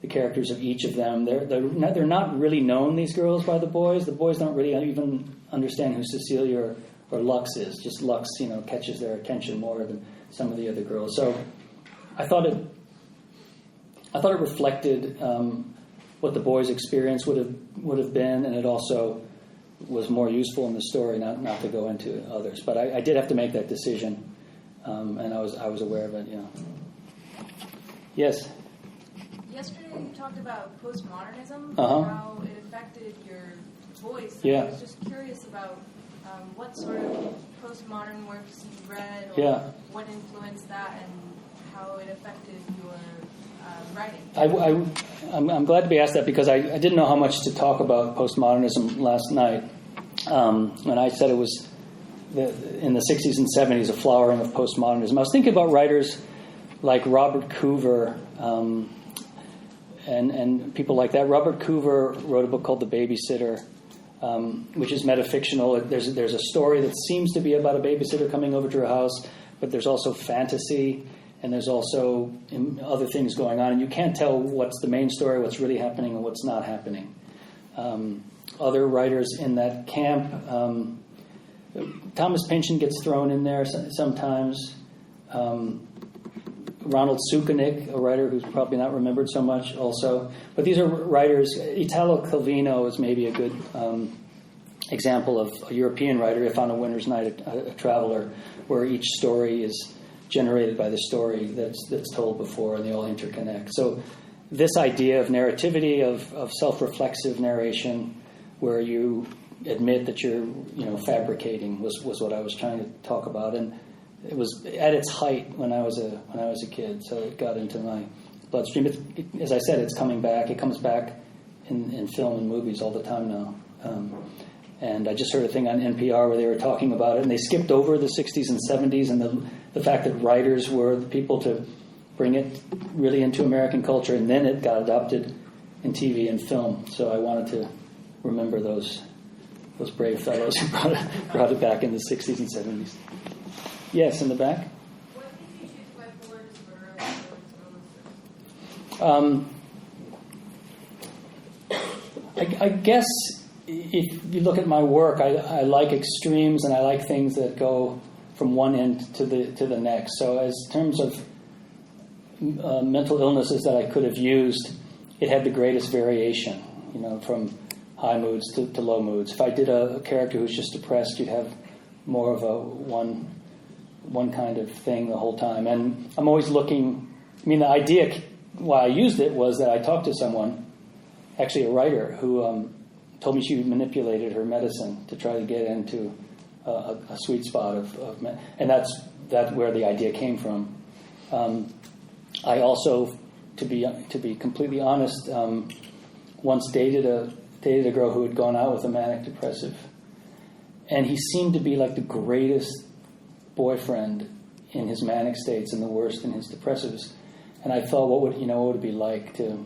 the characters of each of them. They're not really known, these girls, by the boys. The boys don't really even understand who Cecilia or Lux is. Just Lux, catches their attention more than some of the other girls. So I thought it reflected what the boys' experience would have been, and it also was more useful in the story, not to go into others. But I did have to make that decision, and I was aware of it. Yeah. Yes. Yesterday you talked about postmodernism, Uh-huh. how it affected your voice. Yeah. I was just curious about what sort of postmodern works you read, or Yeah. what influenced that, and how it affected your writing. I'm glad to be asked that because I didn't know how much to talk about postmodernism last night. When I said it was in the 60s and 70s a flowering of postmodernism. I was thinking about writers like Robert Coover and people like that. Robert Coover wrote a book called The Babysitter, which is metafictional. There's a story that seems to be about a babysitter coming over to her house, but there's also fantasy, and there's also other things going on, and you can't tell what's the main story, what's really happening, and what's not happening. Other writers in that camp, Thomas Pynchon gets thrown in there sometimes. Ronald Sukenik, a writer who's probably not remembered so much also. But these are writers. Italo Calvino is maybe a good example of a European writer, If on a Winter's Night, a Traveler, where each story is generated by the story that's told before, and they all interconnect. So this idea of narrativity, of self-reflexive narration, where you admit that you're fabricating, was what I was trying to talk about. And it was at its height when I was a kid, so it got into my bloodstream. As I said, it's coming back. It comes back in film and movies all the time now. And I just heard a thing on NPR where they were talking about it, and they skipped over the 60s and 70s and the fact that writers were the people to bring it really into American culture, and then it got adopted in TV and film. So I wanted to remember those brave fellows who brought it back in the 60s and 70s. Yes, in the back. What did you choose by Forrest or I guess if you look at my work, I like extremes, and I like things that go from one end to the next. So as terms of mental illnesses that I could have used, it had the greatest variation, from high moods to low moods. If I did a character who's just depressed, you'd have more of a one kind of thing the whole time. And I'm always looking, the idea why I used it was that I talked to someone, actually a writer, who told me she manipulated her medicine to try to get into a sweet spot and that's where the idea came from. I also, to be completely honest, once dated a girl who had gone out with a manic depressive, and he seemed to be like the greatest boyfriend in his manic states and the worst in his depressives. And I thought, what would it be like to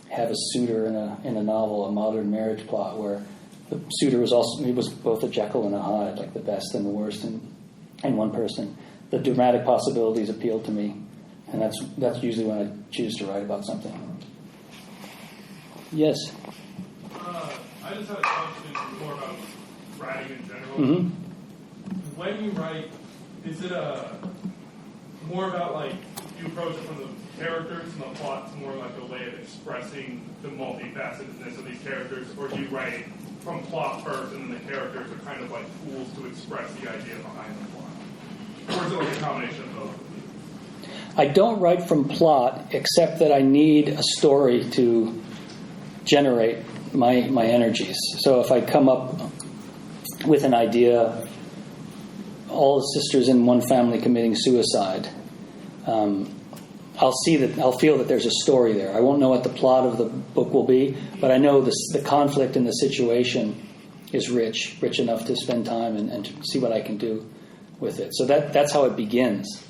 have a suitor in a novel, a modern marriage plot, where the suitor was both a Jekyll and a Hyde, like the best and the worst in one person. The dramatic possibilities appealed to me, and that's usually when I choose to write about something. Yes. I just had a question more about writing in general. Mm-hmm. When you write, is it more about you approach it from the characters and the plot's more like a way of expressing the multifacetedness of these characters, or do you write from plot first and then the characters are kind of like tools to express the idea behind the plot? Or is it like a combination of both? I don't write from plot, except that I need a story to generate my energies. So if I come up with an idea, all the sisters in one family committing suicide, I'll feel that there's a story there. I won't know what the plot of the book will be, but I know the conflict in the situation is rich enough to spend time and see what I can do with it. So that's how it begins.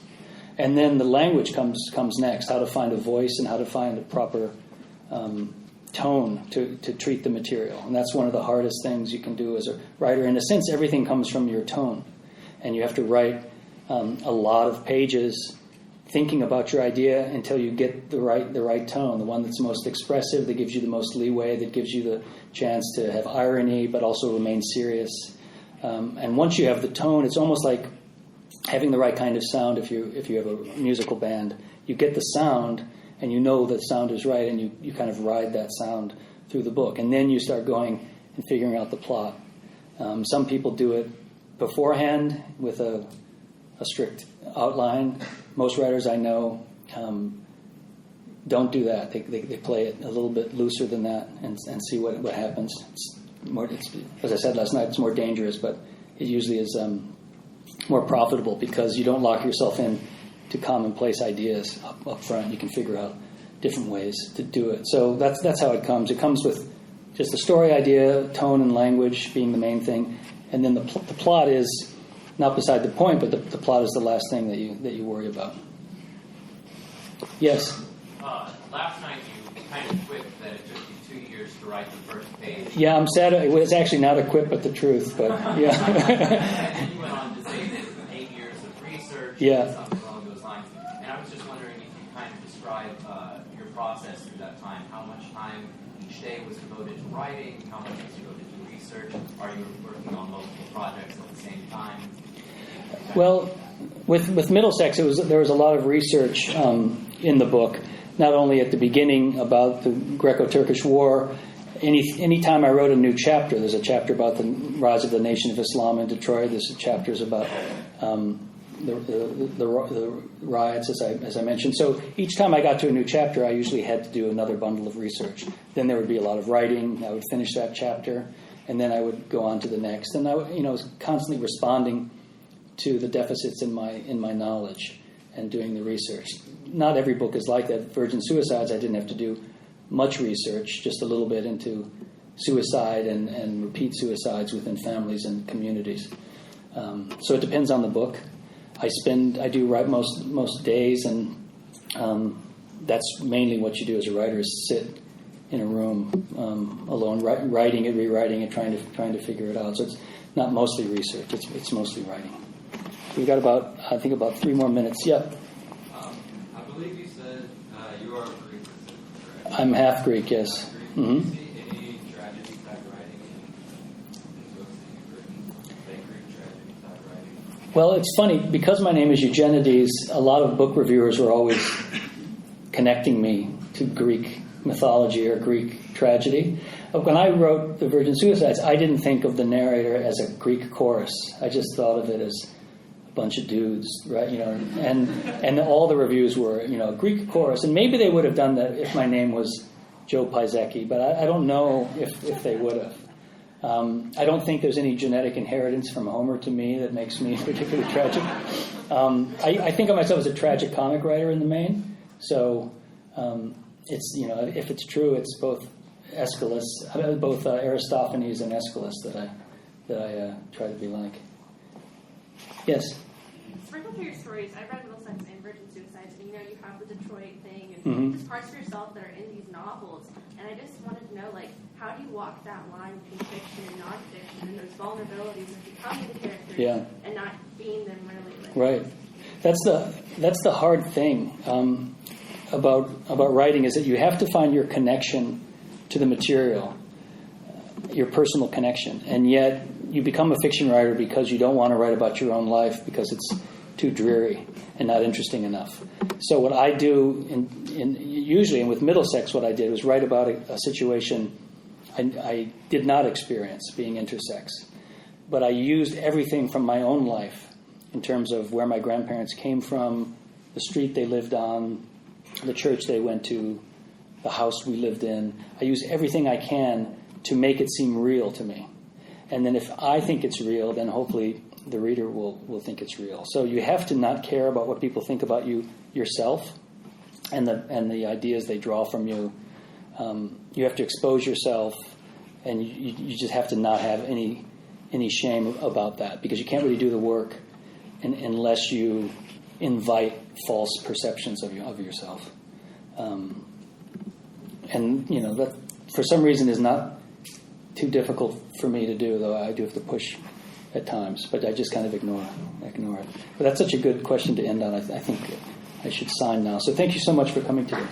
And then the language comes next, how to find a voice and how to find a proper tone to treat the material. And that's one of the hardest things you can do as a writer. In a sense, everything comes from your tone. And you have to write a lot of pages thinking about your idea until you get the right tone, the one that's most expressive, that gives you the most leeway, that gives you the chance to have irony but also remain serious. And once you have the tone, it's almost like having the right kind of sound. If you have a musical band, you get the sound and you know the sound is right, and you kind of ride that sound through the book. And then you start going and figuring out the plot. Some people do it beforehand with a strict outline. Most writers I know don't do that. They play it a little bit looser than that and see what happens. As I said last night, it's more dangerous, but it usually is more profitable because you don't lock yourself in to commonplace ideas up front. You can figure out different ways to do it. So that's how it comes. It comes with just the story idea, tone and language being the main thing, and then the plot is not beside the point, but the plot is the last thing that you worry about. Yes. Last night you kind of quipped that it took you 2 years to write the first page. Yeah, I'm sad. It was actually not a quip, but the truth. But yeah. And you went on to say that 8 years of research, yeah, something along those lines. And I was just wondering if you kind of describe your process through that time. How much time each day was devoted to writing? How much was devoted to research? Are you working on multiple projects at the same time? Well, with Middlesex, there was a lot of research in the book. Not only at the beginning about the Greco-Turkish War. Any time I wrote a new chapter, there's a chapter about the rise of the Nation of Islam in Detroit. There's chapters about the riots, as I mentioned. So each time I got to a new chapter, I usually had to do another bundle of research. Then there would be a lot of writing. I would finish that chapter, and then I would go on to the next. And I was constantly responding to the deficits in my knowledge and doing the research. Not every book is like that. Virgin Suicides, I didn't have to do much research, just a little bit into suicide and repeat suicides within families and communities. So it depends on the book. I do write most days, and that's mainly what you do as a writer, is sit in a room alone, writing it, rewriting it, trying to figure it out. So it's not mostly research; it's mostly writing. We've got about 3 more minutes. Yep. I believe you said you are Greek, correct? I'm half Greek, yes. Mm-hmm. Do you see any tragedy type writing in books that you've written? Like Greek tragedy type writing? Well, it's funny, because my name is Eugenides, a lot of book reviewers were always connecting me to Greek mythology or Greek tragedy. When I wrote The Virgin Suicides, I didn't think of the narrator as a Greek chorus. I just thought of it as bunch of dudes, right? And all the reviews were, Greek chorus. And maybe they would have done that if my name was Joe Pizecki, but I don't know if they would have. I don't think there's any genetic inheritance from Homer to me that makes me particularly tragic. I think of myself as a tragic comic writer in the main. So it's, if it's true, it's both Aristophanes and Aeschylus that I try to be like. Yes. Sprinkle through your stories. I read Middlesex and Virgin Suicides, and you have the Detroit thing, and just parts of yourself that are in these novels. And I just wanted to know, how do you walk that line between fiction and nonfiction, and those vulnerabilities of becoming the characters and not being them really? Right. That's the hard thing about writing, is that you have to find your connection to the material, your personal connection, and yet you become a fiction writer because you don't want to write about your own life because it's too dreary and not interesting enough. So what I do, usually, and with Middlesex, what I did was write about a situation I did not experience, being intersex. But I used everything from my own life in terms of where my grandparents came from, the street they lived on, the church they went to, the house we lived in. I use everything I can to make it seem real to me. And then if I think it's real, then hopefully the reader will think it's real. So you have to not care about what people think about you yourself and the ideas they draw from you. You have to expose yourself, and you just have to not have any shame about that, because you can't really do the work unless you invite false perceptions of yourself. That for some reason is not too difficult for me to do, though I do have to push at times, but I just kind of ignore it. But that's such a good question to end on. I think I should sign now. So thank you so much for coming today.